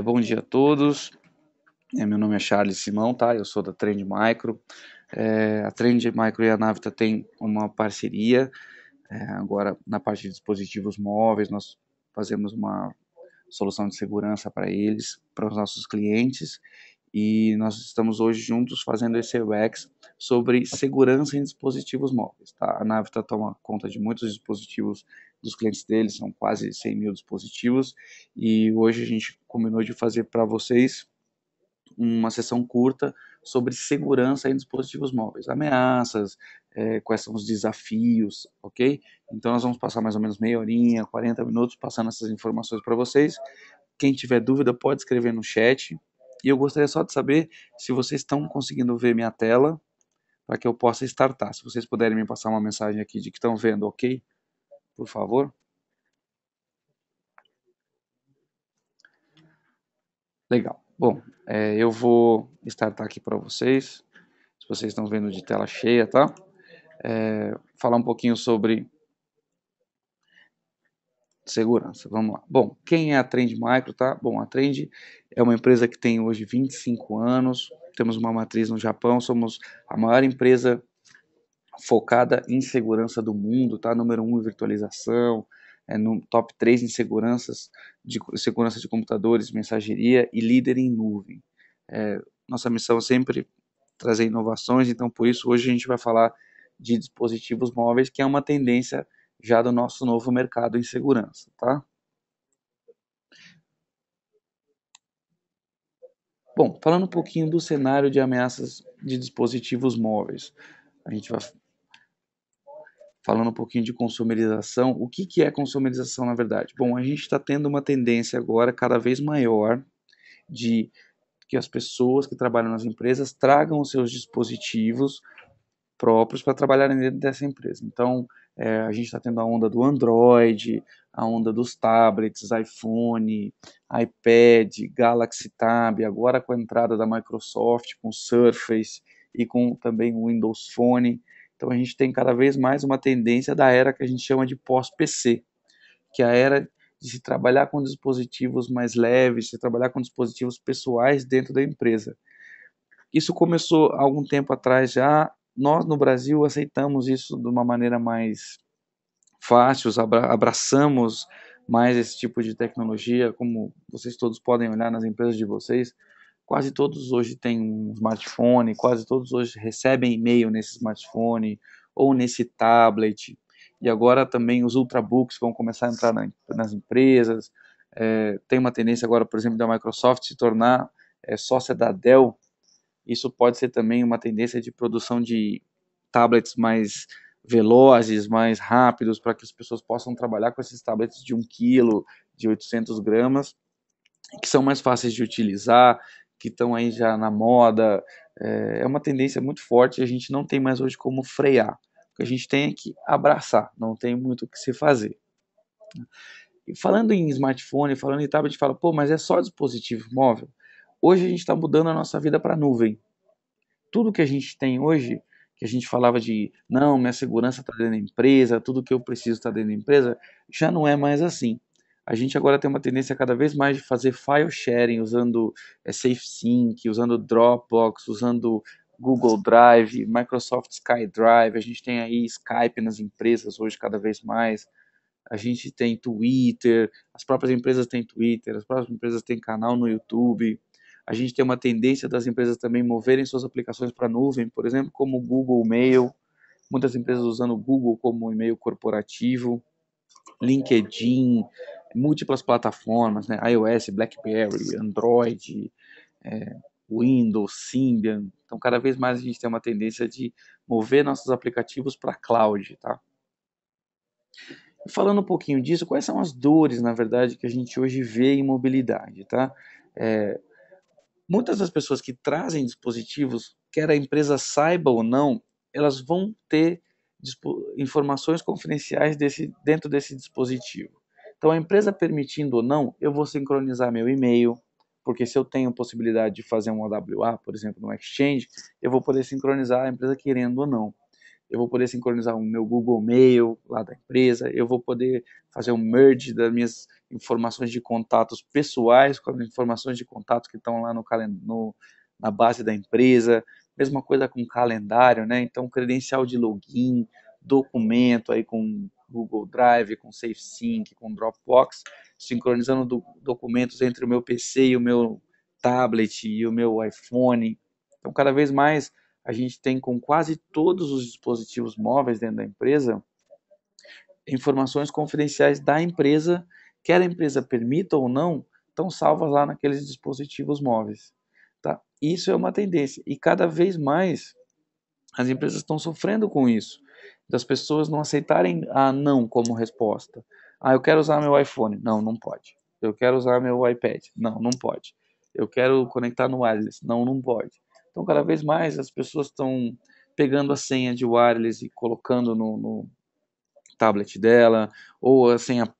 Bom dia a todos. Meu nome é Charles Simão, tá? Eu sou da Trend Micro. A Trend Micro e a Navita têm uma parceria. Agora, na parte de dispositivos móveis, nós fazemos uma solução de segurança para eles, para os nossos clientes. E nós estamos hoje juntos fazendo esse UX sobre segurança em dispositivos móveis, tá? A Navita toma conta de muitos dispositivos dos clientes deles, são quase 100 mil dispositivos, e hoje a gente combinou de fazer para vocês uma sessão curta sobre segurança em dispositivos móveis, ameaças, quais são os desafios, ok? Então nós vamos passar mais ou menos meia horinha, 40 minutos passando essas informações para vocês. Quem tiver dúvida pode escrever no chat. E eu gostaria só de saber se vocês estão conseguindo ver minha tela para que eu possa startar. Se vocês puderem me passar uma mensagem aqui de que estão vendo, ok? Por favor. Legal. Bom, eu vou startar aqui para vocês. Se vocês estão vendo de tela cheia, tá? Falar um pouquinho sobre segurança. Vamos lá. Bom, quem é a Trend Micro, tá? Bom, a Trend é uma empresa que tem hoje 25 anos. Temos uma matriz no Japão. Somos a maior empresa focada em segurança do mundo, tá? Número 1 em virtualização, no top 3 em segurança de computadores, mensageria e líder em nuvem. Nossa missão é sempre trazer inovações, então por isso hoje a gente vai falar de dispositivos móveis, que é uma tendência já do nosso novo mercado em segurança, tá? Bom, falando um pouquinho do cenário de ameaças de dispositivos móveis, a gente vai falando um pouquinho de consumerização. O que é consumerização, na verdade? Bom, a gente está tendo uma tendência agora cada vez maior de que as pessoas que trabalham nas empresas tragam os seus dispositivos próprios para trabalharem dentro dessa empresa. Então, a gente está tendo a onda do Android, a onda dos tablets, iPhone, iPad, Galaxy Tab, agora com a entrada da Microsoft, com o Surface e com também o Windows Phone. Então, a gente tem cada vez mais uma tendência da era que a gente chama de pós-PC, que é a era de se trabalhar com dispositivos mais leves, se trabalhar com dispositivos pessoais dentro da empresa. Isso começou há algum tempo atrás já. Nós no Brasil aceitamos isso de uma maneira mais fácil, abraçamos mais esse tipo de tecnologia, como vocês todos podem olhar nas empresas de vocês. Quase todos hoje têm um smartphone, quase todos hoje recebem e-mail nesse smartphone ou nesse tablet. E agora também os ultrabooks vão começar a entrar nas empresas. Tem uma tendência agora, por exemplo, da Microsoft se tornar sócia da Dell. Isso pode ser também uma tendência de produção de tablets mais velozes, mais rápidos, para que as pessoas possam trabalhar com esses tablets de 1 quilo, de 800 gramas, que são mais fáceis de utilizar, que estão aí já na moda. É uma tendência muito forte e a gente não tem mais hoje como frear. O que a gente tem é que abraçar, não tem muito o que se fazer. E falando em smartphone, falando em tablet, fala, pô, mas é só dispositivo móvel? Hoje a gente está mudando a nossa vida para a nuvem. Tudo que a gente tem hoje, que a gente falava de, não, minha segurança está dentro da empresa, tudo que eu preciso está dentro da empresa, já não é mais assim. A gente agora tem uma tendência cada vez mais de fazer file sharing usando SafeSync, usando Dropbox, usando Google Drive, Microsoft SkyDrive, a gente tem aí Skype nas empresas hoje cada vez mais, a gente tem Twitter, as próprias empresas têm Twitter, as próprias empresas têm canal no YouTube. A gente tem uma tendência das empresas também moverem suas aplicações para a nuvem, por exemplo, como o Google Mail, muitas empresas usando o Google como e-mail corporativo, LinkedIn, múltiplas plataformas, né? iOS, BlackBerry, Android, Windows, Symbian. Então, cada vez mais a gente tem uma tendência de mover nossos aplicativos para a cloud, tá? E falando um pouquinho disso, quais são as dores, na verdade, que a gente hoje vê em mobilidade, tá? É, Muitas das pessoas que trazem dispositivos, quer a empresa saiba ou não, elas vão ter informações confidenciais dentro desse dispositivo. Então, a empresa permitindo ou não, eu vou sincronizar meu e-mail, porque se eu tenho possibilidade de fazer um OWA, por exemplo, no Exchange, eu vou poder sincronizar a empresa querendo ou não. eu vou poder sincronizar o meu Google Mail lá da empresa, eu vou poder fazer um merge das minhas informações de contatos pessoais com as informações de contatos que estão lá na base da empresa. Mesma coisa com calendário, né? Então, credencial de login, documento aí com Google Drive, com SafeSync, com Dropbox, sincronizando documentos entre o meu PC e o meu tablet e o meu iPhone. Então, cada vez mais a gente tem com quase todos os dispositivos móveis dentro da empresa informações confidenciais da empresa, quer a empresa permita ou não, estão salvas lá naqueles dispositivos móveis. Tá? Isso é uma tendência e cada vez mais as empresas estão sofrendo com isso, das pessoas não aceitarem a não como resposta. Ah, eu quero usar meu iPhone. Não, não pode. Eu quero usar meu iPad. Não, não pode. Eu quero conectar no wireless. Não, não pode. Então, cada vez mais as pessoas estão pegando a senha de wireless e colocando no tablet dela, ou a senha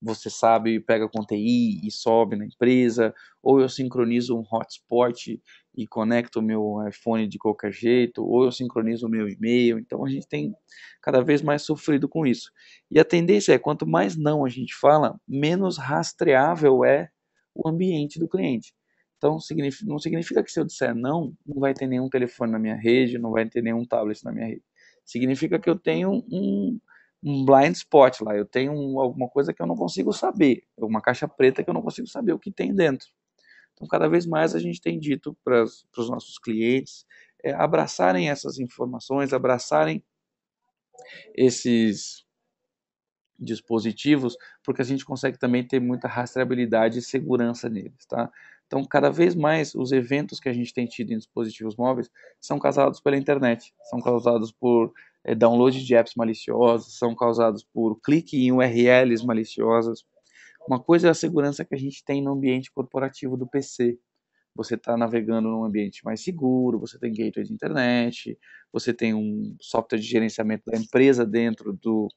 você sabe, pega com TI e sobe na empresa, ou eu sincronizo um hotspot e conecto o meu iPhone de qualquer jeito, ou eu sincronizo o meu e-mail. Então a gente tem cada vez mais sofrido com isso. E a tendência é, quanto mais não a gente fala, menos rastreável é o ambiente do cliente. Então não significa que se eu disser não, não vai ter nenhum telefone na minha rede, não vai ter nenhum tablet na minha rede. Significa que eu tenho um blind spot lá, eu tenho alguma coisa que eu não consigo saber, uma caixa preta que eu não consigo saber o que tem dentro. Então, cada vez mais a gente tem dito para os nossos clientes abraçarem essas informações, abraçarem esses dispositivos, porque a gente consegue também ter muita rastreabilidade e segurança neles, tá? Então, cada vez mais os eventos que a gente tem tido em dispositivos móveis são causados pela internet, são causados por download de apps maliciosos, são causados por clique em URLs maliciosas. Uma coisa é a segurança que a gente tem no ambiente corporativo do PC. Você está navegando num ambiente mais seguro, você tem gateway de internet, você tem um software de gerenciamento da empresa dentro do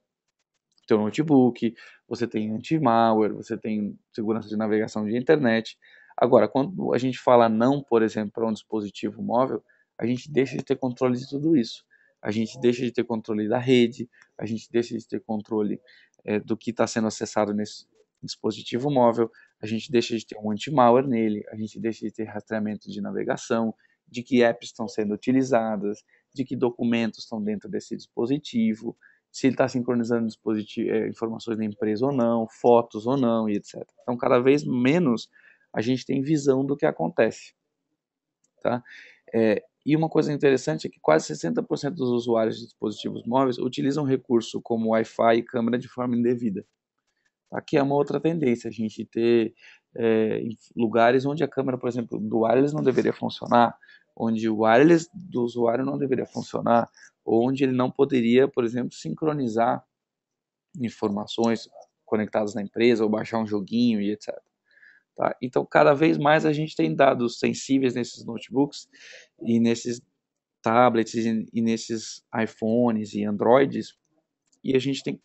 teu notebook, você tem anti-malware, você tem segurança de navegação de internet. Agora, quando a gente fala não, por exemplo, para um dispositivo móvel, a gente deixa de ter controle de tudo isso. A gente deixa de ter controle da rede, a gente deixa de ter controle do que está sendo acessado nesse dispositivo móvel, a gente deixa de ter um anti-malware nele, a gente deixa de ter rastreamento de navegação, de que apps estão sendo utilizadas, de que documentos estão dentro desse dispositivo, se ele está sincronizando informações da empresa ou não, fotos ou não, e etc. Então, cada vez menos a gente tem visão do que acontece. Tá? E uma coisa interessante é que quase 60% dos usuários de dispositivos móveis utilizam recurso como Wi-Fi e câmera de forma indevida. Aqui é uma outra tendência, a gente ter lugares onde a câmera, por exemplo, do wireless não deveria funcionar, onde o wireless do usuário não deveria funcionar, ou onde ele não poderia, por exemplo, sincronizar informações conectadas na empresa, ou baixar um joguinho e etc. Tá? Então, cada vez mais a gente tem dados sensíveis nesses notebooks e nesses tablets e nesses iPhones e Androids, e a gente tem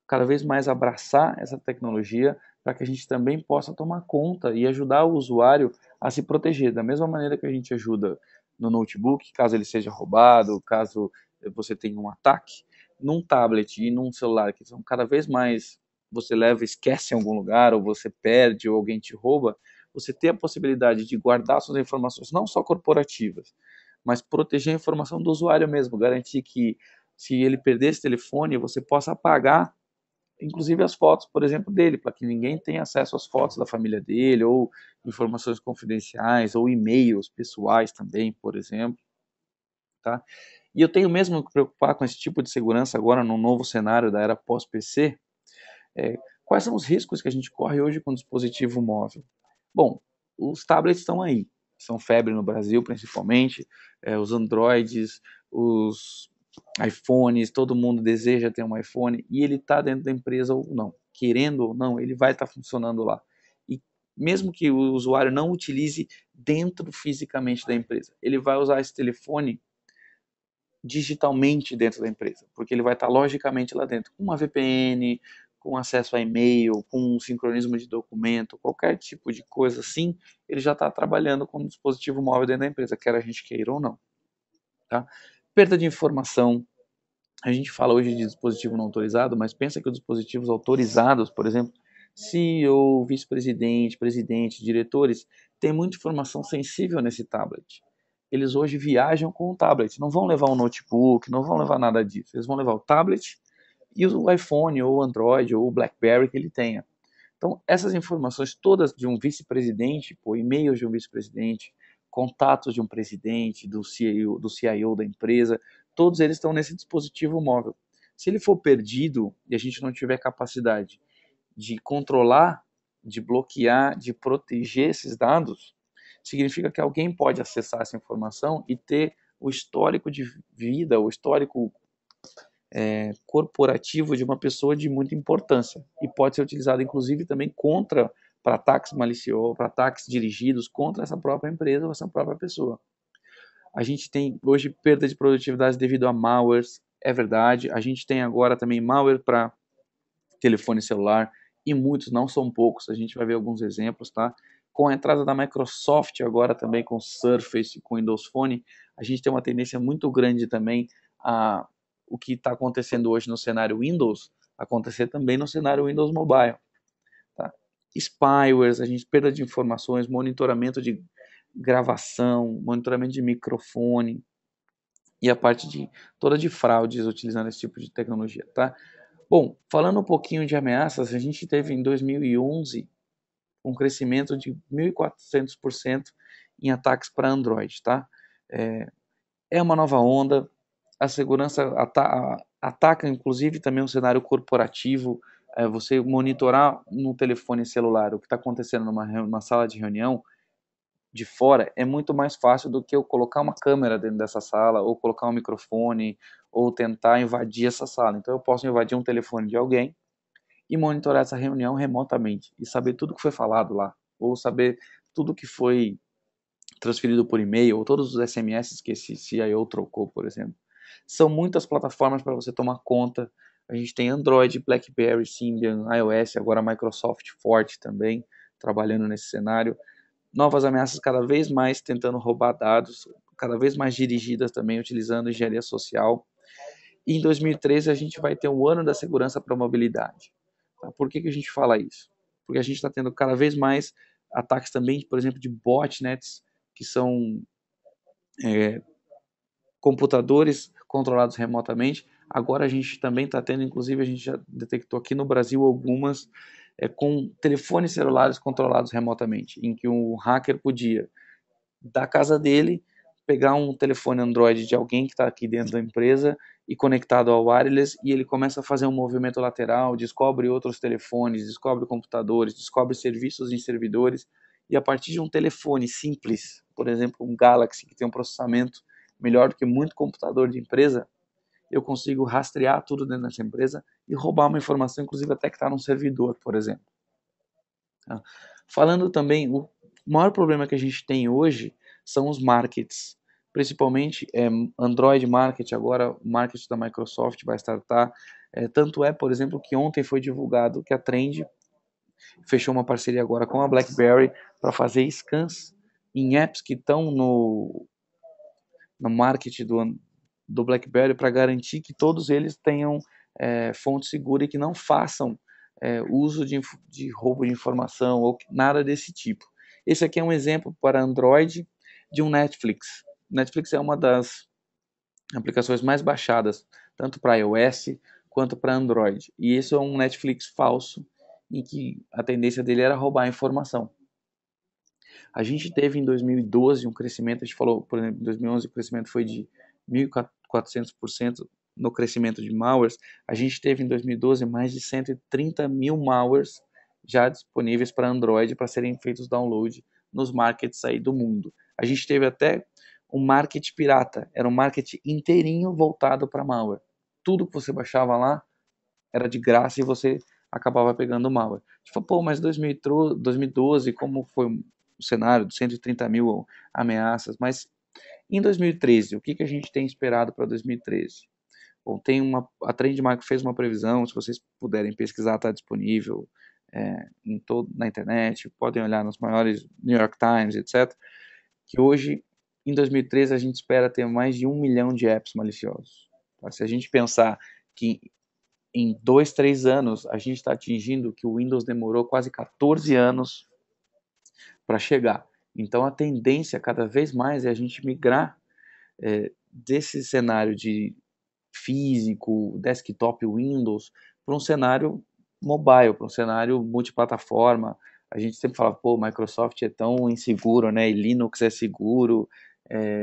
cada vez mais abraçar essa tecnologia para que a gente também possa tomar conta e ajudar o usuário a se proteger. Da mesma maneira que a gente ajuda no notebook, caso ele seja roubado, caso você tenha um ataque, num tablet e num celular, que são cada vez mais você leva e esquece em algum lugar, ou você perde, ou alguém te rouba, você tem a possibilidade de guardar suas informações, não só corporativas, mas proteger a informação do usuário mesmo, garantir que se ele perder esse telefone, você possa apagar inclusive as fotos, por exemplo, dele, para que ninguém tenha acesso às fotos da família dele, ou informações confidenciais, ou e-mails pessoais também, por exemplo. Tá? E eu tenho mesmo que preocupar com esse tipo de segurança agora no novo cenário da era pós-PC. Quais são os riscos que a gente corre hoje com o dispositivo móvel? Bom, os tablets estão aí, são febre no Brasil principalmente, os Androids, os iPhones, todo mundo deseja ter um iPhone e ele está dentro da empresa ou não. Querendo ou não, ele vai estar funcionando lá. E mesmo que o usuário não utilize dentro fisicamente da empresa, ele vai usar esse telefone digitalmente dentro da empresa, porque ele vai estar logicamente lá dentro, com uma VPN, com acesso a e-mail, com um sincronismo de documento, qualquer tipo de coisa assim, ele já está trabalhando com um dispositivo móvel dentro da empresa, quer a gente queira ou não. Tá? Perda de informação, A gente fala hoje de dispositivo não autorizado, mas pensa que os dispositivos autorizados, por exemplo, CEO, vice-presidente, presidente, diretores, tem muita informação sensível nesse tablet. Eles hoje viajam com o tablet, não vão levar um notebook, não vão levar nada disso. Eles vão levar o tablet e o iPhone, ou o Android, ou o BlackBerry que ele tenha. Então, essas informações todas de um vice-presidente, e-mails de um vice-presidente, contatos de um presidente, do CIO da empresa, todos eles estão nesse dispositivo móvel. Se ele for perdido e a gente não tiver capacidade de controlar, de bloquear, de proteger esses dados, significa que alguém pode acessar essa informação e ter o histórico de vida, o histórico corporativo de uma pessoa de muita importância e pode ser utilizado inclusive também contra para ataques maliciosos, para ataques dirigidos contra essa própria empresa ou essa própria pessoa. A gente tem hoje perda de produtividade devido a malwares, é verdade. A gente tem agora também malware para telefone celular e muitos, não são poucos. A gente vai ver alguns exemplos, tá? Com a entrada da Microsoft agora também com Surface, com Windows Phone, a gente tem uma tendência muito grande também a o que está acontecendo hoje no cenário Windows acontecer também no cenário Windows Mobile, tá? Spywares, a gente perda de informações, monitoramento de gravação, monitoramento de microfone e a parte de toda de fraudes utilizando esse tipo de tecnologia, tá? Bom, falando um pouquinho de ameaças, a gente teve em 2011 um crescimento de 1.400% em ataques para Android, tá? É uma nova onda, a segurança ataca inclusive também o cenário corporativo, você monitorar no telefone celular o que está acontecendo numa sala de reunião de fora é muito mais fácil do que eu colocar uma câmera dentro dessa sala, ou colocar um microfone, ou tentar invadir essa sala. Então eu posso invadir um telefone de alguém e monitorar essa reunião remotamente e saber tudo que foi falado lá, ou saber tudo que foi transferido por e-mail, ou todos os SMS que esse CIO trocou, por exemplo. São muitas plataformas para você tomar conta. A gente tem Android, BlackBerry, Symbian, iOS, agora a Microsoft forte também, trabalhando nesse cenário. Novas ameaças cada vez mais tentando roubar dados, cada vez mais dirigidas também, utilizando engenharia social. E em 2013 a gente vai ter um ano da segurança para a mobilidade. Tá? Por que a gente fala isso? Porque a gente está tendo cada vez mais ataques também, por exemplo, de botnets, que são computadores controlados remotamente. Agora a gente também está tendo, inclusive a gente já detectou aqui no Brasil algumas com telefones celulares controlados remotamente, em que um hacker podia da casa dele, pegar um telefone Android de alguém que está aqui dentro da empresa e conectado ao wireless, e ele começa a fazer um movimento lateral, descobre outros telefones, descobre computadores, descobre serviços em servidores, e a partir de um telefone simples, por exemplo, um Galaxy que tem um processamento melhor do que muito computador de empresa, eu consigo rastrear tudo dentro dessa empresa e roubar uma informação, inclusive até que está num servidor, por exemplo. Tá? Falando também, o maior problema que a gente tem hoje são os markets, principalmente Android Market, agora o market da Microsoft vai startar. Tanto é, por exemplo, que ontem foi divulgado que a Trend fechou uma parceria agora com a BlackBerry para fazer scans em apps que estão no market do BlackBerry para garantir que todos eles tenham fonte segura e que não façam uso de roubo de informação ou nada desse tipo. Esse aqui é um exemplo para Android de um Netflix. Netflix é uma das aplicações mais baixadas, tanto para iOS quanto para Android. E esse é um Netflix falso, em que a tendência dele era roubar a informação. A gente teve em 2012 um crescimento, a gente falou, por exemplo, em 2011 o crescimento foi de 1.400% no crescimento de malwares. A gente teve em 2012 mais de 130 mil malwares já disponíveis para Android para serem feitos download nos markets aí do mundo. A gente teve até um market pirata, era um market inteirinho voltado para malware. Tudo que você baixava lá era de graça e você acabava pegando malware. A gente falou, pô, mas 2012, como foi o cenário de 130 mil ameaças, mas em 2013, o que a gente tem esperado para 2013? Bom, a Trendmark fez uma previsão, se vocês puderem pesquisar, está disponível na internet, podem olhar nos maiores New York Times, etc., que hoje, em 2013, a gente espera ter mais de 1 milhão de apps maliciosos. Tá? Se a gente pensar que em 2, 3 anos a gente está atingindo que o Windows demorou quase 14 anos para chegar. Então a tendência cada vez mais é a gente migrar desse cenário de físico, desktop Windows, para um cenário mobile, para um cenário multiplataforma. A gente sempre fala, pô, Microsoft é tão inseguro, né? E Linux é seguro,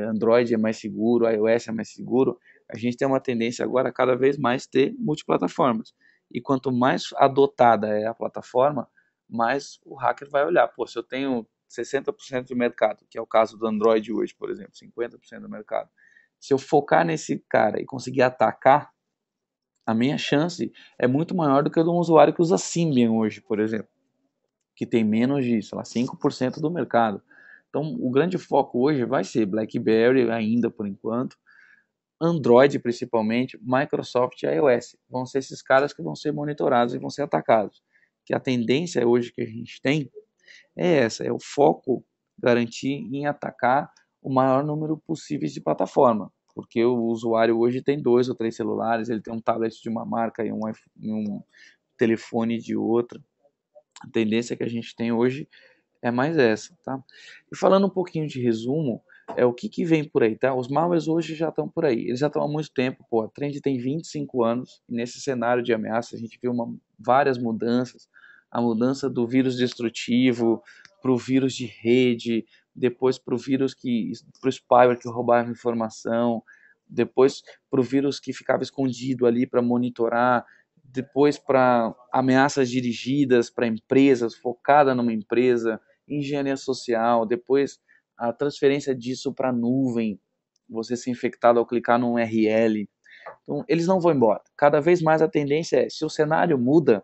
Android é mais seguro, iOS é mais seguro. A gente tem uma tendência agora a cada vez mais ter multiplataformas. E quanto mais adotada é a plataforma, mais o hacker vai olhar. Pô, se eu tenho 60% do mercado, que é o caso do Android hoje, por exemplo, 50% do mercado, se eu focar nesse cara e conseguir atacar, a minha chance é muito maior do que a de um usuário que usa Symbian hoje, por exemplo, que tem menos de, sei lá, 5% do mercado. Então, o grande foco hoje vai ser BlackBerry ainda por enquanto, Android principalmente, Microsoft e iOS. Vão ser esses caras que vão ser monitorados e vão ser atacados. Que a tendência hoje que a gente tem é essa, é o foco garantir em atacar o maior número possível de plataforma, porque o usuário hoje tem 2 ou 3 celulares, ele tem um tablet de uma marca e um telefone de outra. A tendência que a gente tem hoje é mais essa, tá? E falando um pouquinho de resumo, o que vem por aí, tá? Os malwares hoje já estão por aí, eles já estão há muito tempo, pô, a Trend tem 25 anos, e nesse cenário de ameaça a gente viu várias mudanças, a mudança do vírus destrutivo para o vírus de rede, depois para o para o spyware que roubava informação, depois para o vírus que ficava escondido ali para monitorar, depois para ameaças dirigidas para empresas, focada numa empresa, engenharia social, depois a transferência disso para a nuvem, você ser infectado ao clicar num URL. Então, eles não vão embora. Cada vez mais a tendência é, se o cenário muda,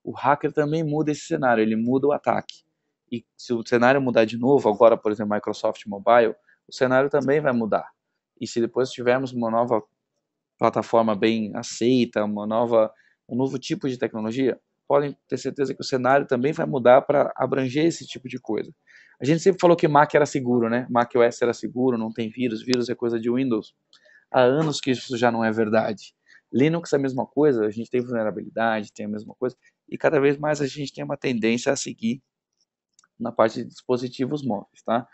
o hacker também muda esse cenário, ele muda o ataque. E se o cenário mudar de novo, agora, por exemplo, Microsoft Mobile, o cenário também vai mudar. E se depois tivermos uma nova plataforma bem aceita, um novo tipo de tecnologia, podem ter certeza que o cenário também vai mudar para abranger esse tipo de coisa. A gente sempre falou que Mac era seguro, né? Mac OS era seguro, não tem vírus, vírus é coisa de Windows. Há anos que isso já não é verdade. Linux é a mesma coisa, a gente tem vulnerabilidade, tem a mesma coisa, e cada vez mais a gente tem uma tendência a seguir na parte de dispositivos móveis, tá?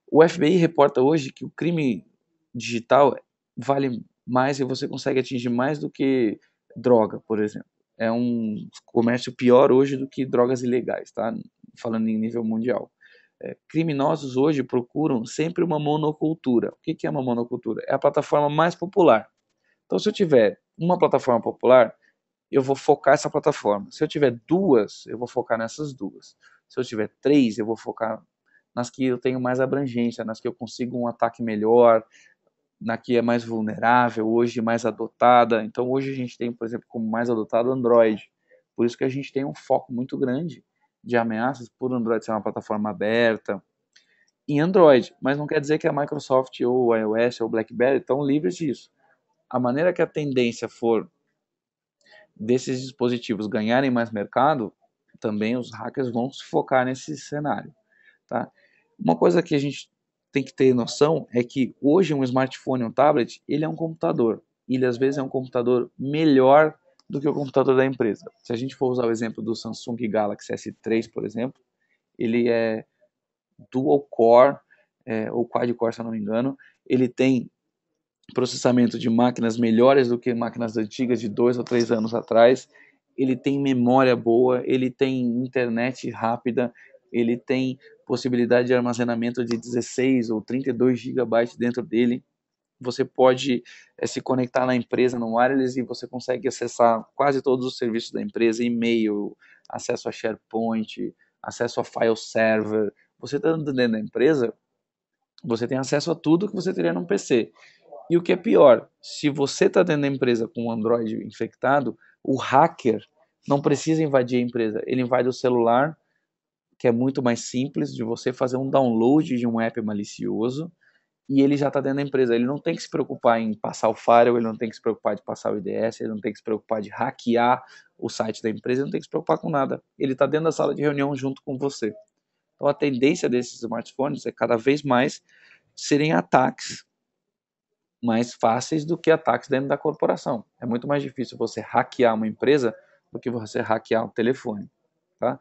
O FBI reporta hoje que o crime digital vale mais e você consegue atingir mais do que droga, por exemplo. É um comércio pior hoje do que drogas ilegais, tá? Falando em nível mundial. Criminosos hoje procuram sempre uma monocultura. O que é uma monocultura? É a plataforma mais popular. Então, se eu tiver uma plataforma popular, eu vou focar essa plataforma. Se eu tiver duas, eu vou focar nessas duas. Se eu tiver três, eu vou focar nas que eu tenho mais abrangência, nas que eu consigo um ataque melhor, na que é mais vulnerável, hoje mais adotada. Então hoje a gente tem, por exemplo, como mais adotado Android. Por isso que a gente tem um foco muito grande de ameaças por Android ser uma plataforma aberta em Android, mas não quer dizer que a Microsoft ou a iOS ou o BlackBerry estão livres disso. A maneira que a tendência for desses dispositivos ganharem mais mercado, também os hackers vão se focar nesse cenário, tá? Uma coisa que a gente tem que ter noção é que hoje um smartphone, um tablet, ele é um computador. Ele às vezes é um computador melhor do que o computador da empresa. Se a gente for usar o exemplo do Samsung Galaxy S3, por exemplo, ele é dual core, ou quad core, se eu não me engano. Ele tem processamento de máquinas melhores do que máquinas antigas de 2 ou 3 anos atrás. Ele tem memória boa, ele tem internet rápida, ele tem possibilidade de armazenamento de 16 ou 32 gigabytes dentro dele. Você pode se conectar na empresa no wireless e você consegue acessar quase todos os serviços da empresa, e-mail, acesso a SharePoint, acesso a file server. Você está dentro da empresa, você tem acesso a tudo que você teria num PC. E o que é pior, se você está dentro da empresa com um Android infectado, o hacker não precisa invadir a empresa, ele invade o celular, que é muito mais simples de você fazer um download de um app malicioso, e ele já está dentro da empresa. Ele não tem que se preocupar em passar o firewall, ele não tem que se preocupar de passar o IDS, ele não tem que se preocupar de hackear o site da empresa, ele não tem que se preocupar com nada. Ele está dentro da sala de reunião junto com você. Então a tendência desses smartphones é cada vez mais serem ataques mais fáceis do que ataques dentro da corporação. É muito mais difícil você hackear uma empresa do que você hackear um telefone, tá?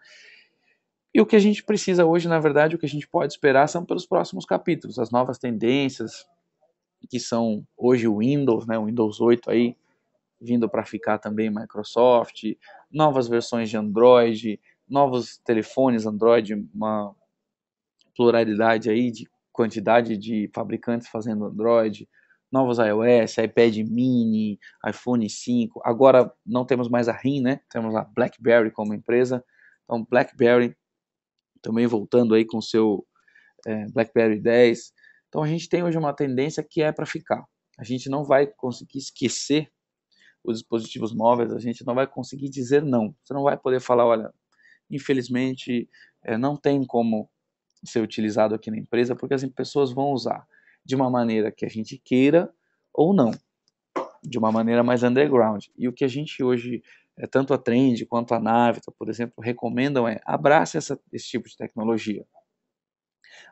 E o que a gente precisa hoje, na verdade, o que a gente pode esperar são pelos próximos capítulos, as novas tendências, que são hoje o Windows, né, o Windows 8 aí, vindo para ficar também Microsoft, novas versões de Android, novos telefones Android, uma pluralidade aí de quantidade de fabricantes fazendo Android, novos iOS, iPad mini, iPhone 5. Agora não temos mais a RIM, né? Temos a BlackBerry como empresa. Então BlackBerry também voltando aí com o seu BlackBerry 10. Então a gente tem hoje uma tendência que é para ficar. A gente não vai conseguir esquecer os dispositivos móveis, a gente não vai conseguir dizer não. Você não vai poder falar, olha, infelizmente não tem como ser utilizado aqui na empresa, porque as pessoas vão usar de uma maneira que a gente queira ou não, de uma maneira mais underground. E o que a gente hoje, tanto a Trend quanto a Navita, por exemplo, recomendam é abrace esse tipo de tecnologia.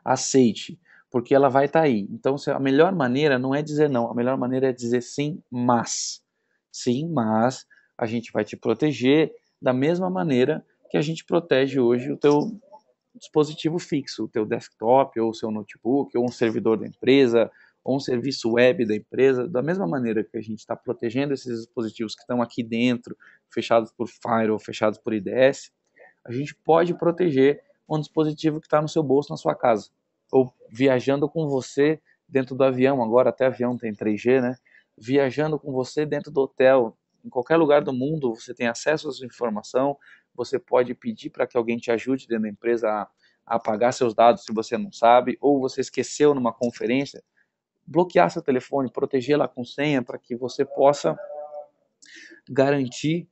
Aceite, porque ela vai estar aí. Então, a melhor maneira não é dizer não, a melhor maneira é dizer sim, mas. Sim, mas a gente vai te proteger da mesma maneira que a gente protege hoje o teu dispositivo fixo, o teu desktop, ou o seu notebook, ou um servidor da empresa, ou um serviço web da empresa, da mesma maneira que a gente está protegendo esses dispositivos que estão aqui dentro, fechados por firewall, fechados por IDS, a gente pode proteger um dispositivo que está no seu bolso, na sua casa, ou viajando com você dentro do avião, agora até avião tem 3G, né? Viajando com você dentro do hotel, em qualquer lugar do mundo, você tem acesso a essa informação, você pode pedir para que alguém te ajude dentro da empresa a apagar seus dados se você não sabe, ou você esqueceu numa conferência, bloquear seu telefone, protegê-la com senha para que você possa garantir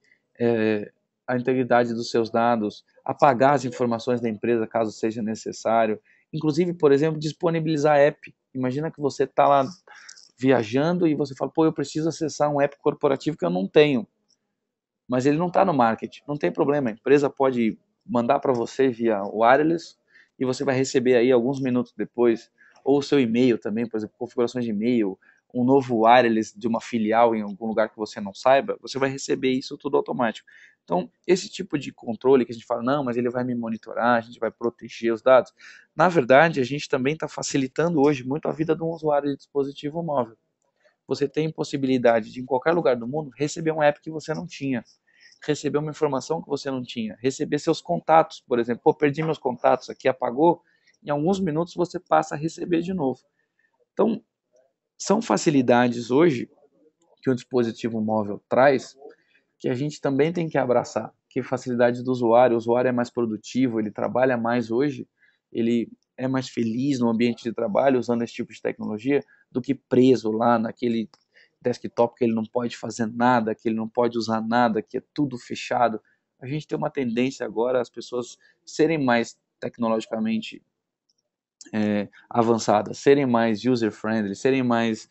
a integridade dos seus dados, apagar as informações da empresa caso seja necessário, inclusive, por exemplo, disponibilizar app. Imagina que você está lá viajando e você fala, pô, eu preciso acessar um app corporativo que eu não tenho, mas ele não está no market. Não tem problema, a empresa pode mandar para você via wireless e você vai receber aí alguns minutos depois, ou o seu e-mail também, por exemplo, configurações de e-mail, um novo wireless de uma filial em algum lugar que você não saiba, você vai receber isso tudo automático. Então, esse tipo de controle que a gente fala, não, mas ele vai me monitorar, a gente vai proteger os dados. Na verdade, a gente também está facilitando hoje muito a vida de um usuário de dispositivo móvel. Você tem possibilidade de, em qualquer lugar do mundo, receber um app que você não tinha, receber uma informação que você não tinha, receber seus contatos, por exemplo, pô, perdi meus contatos aqui, apagou, em alguns minutos você passa a receber de novo. Então, são facilidades hoje que o dispositivo móvel traz, que a gente também tem que abraçar, que facilidade do usuário, o usuário é mais produtivo, ele trabalha mais hoje, ele é mais feliz no ambiente de trabalho usando esse tipo de tecnologia do que preso lá naquele desktop que ele não pode fazer nada, que ele não pode usar nada, que é tudo fechado. A gente tem uma tendência agora as pessoas serem mais tecnologicamente avançadas, serem mais user-friendly, serem mais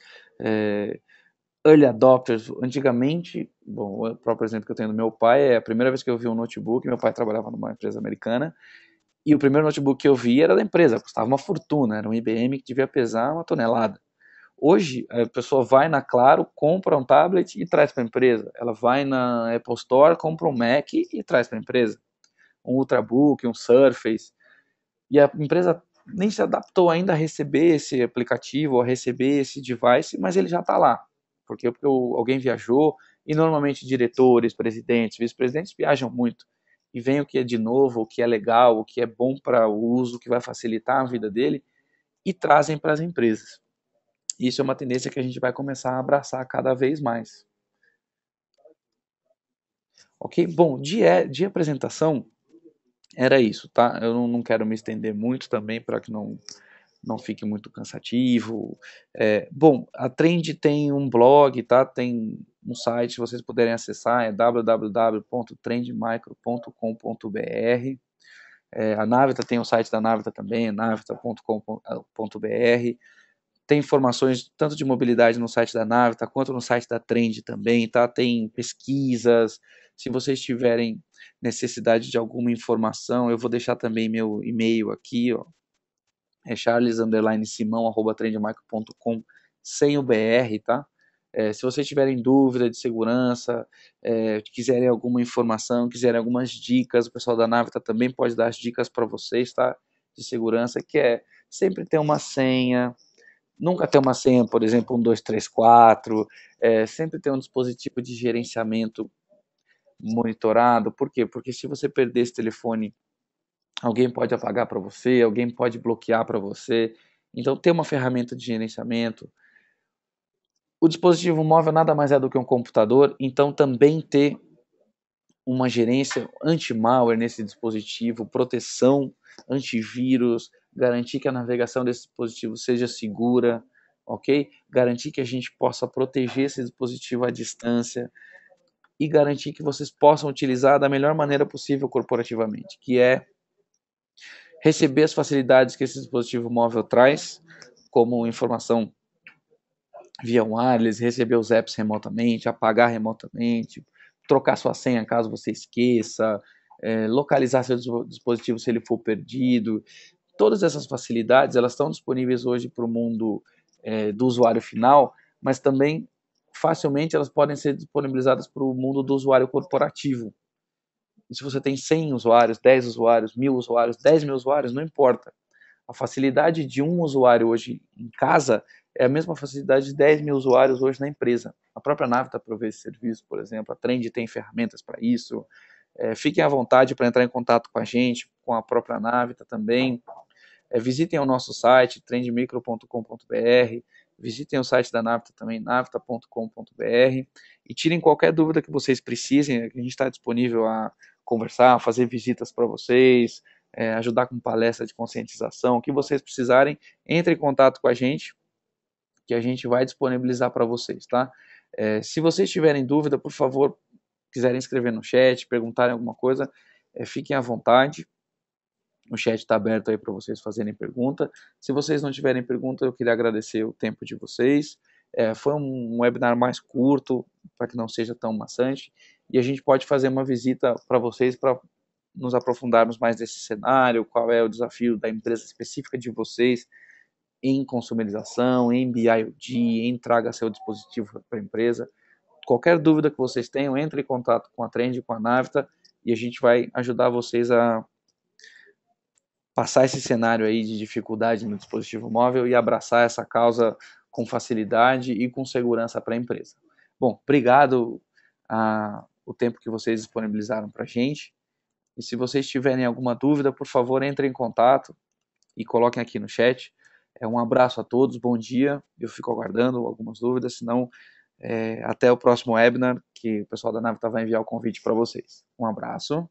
early adopters. Antigamente, bom, o próprio exemplo que eu tenho do meu pai é a primeira vez que eu vi um notebook, meu pai trabalhava numa empresa americana, e o primeiro notebook que eu vi era da empresa, custava uma fortuna, era um IBM que devia pesar 1 tonelada. Hoje, a pessoa vai na Claro, compra um tablet e traz para a empresa. Ela vai na Apple Store, compra um Mac e traz para a empresa. Um Ultrabook, um Surface. E a empresa nem se adaptou ainda a receber esse aplicativo, a receber esse device, mas ele já está lá. Porque alguém viajou e normalmente diretores, presidentes, vice-presidentes viajam muito. E vem o que é de novo, o que é legal, o que é bom para o uso, o que vai facilitar a vida dele e trazem para as empresas. Isso é uma tendência que a gente vai começar a abraçar cada vez mais. Ok? Bom, de apresentação era isso, tá? Eu não quero me estender muito também para que não fique muito cansativo. Bom, a Trend tem um blog, tá? Tem um site, se vocês puderem acessar, é www.trendmicro.com.br. A Navita tem o site da Navita também, é navita.com.br. Tem informações tanto de mobilidade no site da Navita quanto no site da Trend também, tá? Tem pesquisas. Se vocês tiverem necessidade de alguma informação, eu vou deixar também meu e-mail aqui, ó. É charles_simão@trendmicro.com. sem o BR, tá? Se vocês tiverem dúvida de segurança, quiserem alguma informação, quiserem algumas dicas, o pessoal da Navita também pode dar as dicas para vocês, tá? De segurança, que é sempre ter uma senha, nunca ter uma senha, por exemplo, 1234, sempre ter um dispositivo de gerenciamento monitorado. Por quê? Porque se você perder esse telefone, alguém pode apagar para você, alguém pode bloquear para você. Então, ter uma ferramenta de gerenciamento. O dispositivo móvel nada mais é do que um computador, então também ter uma gerência anti-malware nesse dispositivo, proteção, antivírus, garantir que a navegação desse dispositivo seja segura, ok? Garantir que a gente possa proteger esse dispositivo à distância e garantir que vocês possam utilizar da melhor maneira possível corporativamente, que é receber as facilidades que esse dispositivo móvel traz, como informação via wireless, receber os apps remotamente, apagar remotamente, trocar sua senha caso você esqueça, localizar seu dispositivo se ele for perdido. Todas essas facilidades elas estão disponíveis hoje para o mundo do usuário final, mas também facilmente elas podem ser disponibilizadas para o mundo do usuário corporativo. E se você tem 100 usuários, 10 usuários, 1000 usuários, 10 mil usuários, não importa. A facilidade de um usuário hoje em casa é a mesma facilidade de 10 mil usuários hoje na empresa. A própria Navita provê esse serviço, por exemplo, a Trend tem ferramentas para isso. Fiquem à vontade para entrar em contato com a gente, com a própria Navita também. Visitem o nosso site, trendmicro.com.br, visitem o site da Navita também, navita.com.br, e tirem qualquer dúvida que vocês precisem, a gente está disponível a conversar, fazer visitas para vocês, ajudar com palestra de conscientização, o que vocês precisarem, entre em contato com a gente, que a gente vai disponibilizar para vocês, tá? Se vocês tiverem dúvida, por favor, quiserem escrever no chat, perguntarem alguma coisa, fiquem à vontade. O chat está aberto aí para vocês fazerem pergunta. Se vocês não tiverem pergunta, eu queria agradecer o tempo de vocês. Foi um webinar mais curto, para que não seja tão maçante, e a gente pode fazer uma visita para vocês para nos aprofundarmos mais nesse cenário, qual é o desafio da empresa específica de vocês em consumerização, em BIOD, em traga seu dispositivo para a empresa. Qualquer dúvida que vocês tenham, entre em contato com a Trend, com a Navita, e a gente vai ajudar vocês a passar esse cenário aí de dificuldade no dispositivo móvel e abraçar essa causa com facilidade e com segurança para a empresa. Bom, obrigado o tempo que vocês disponibilizaram para a gente. E se vocês tiverem alguma dúvida, por favor, entrem em contato e coloquem aqui no chat. Um abraço a todos, bom dia. Eu fico aguardando algumas dúvidas, senão até o próximo webinar, que o pessoal da Navita vai enviar o convite para vocês. Um abraço.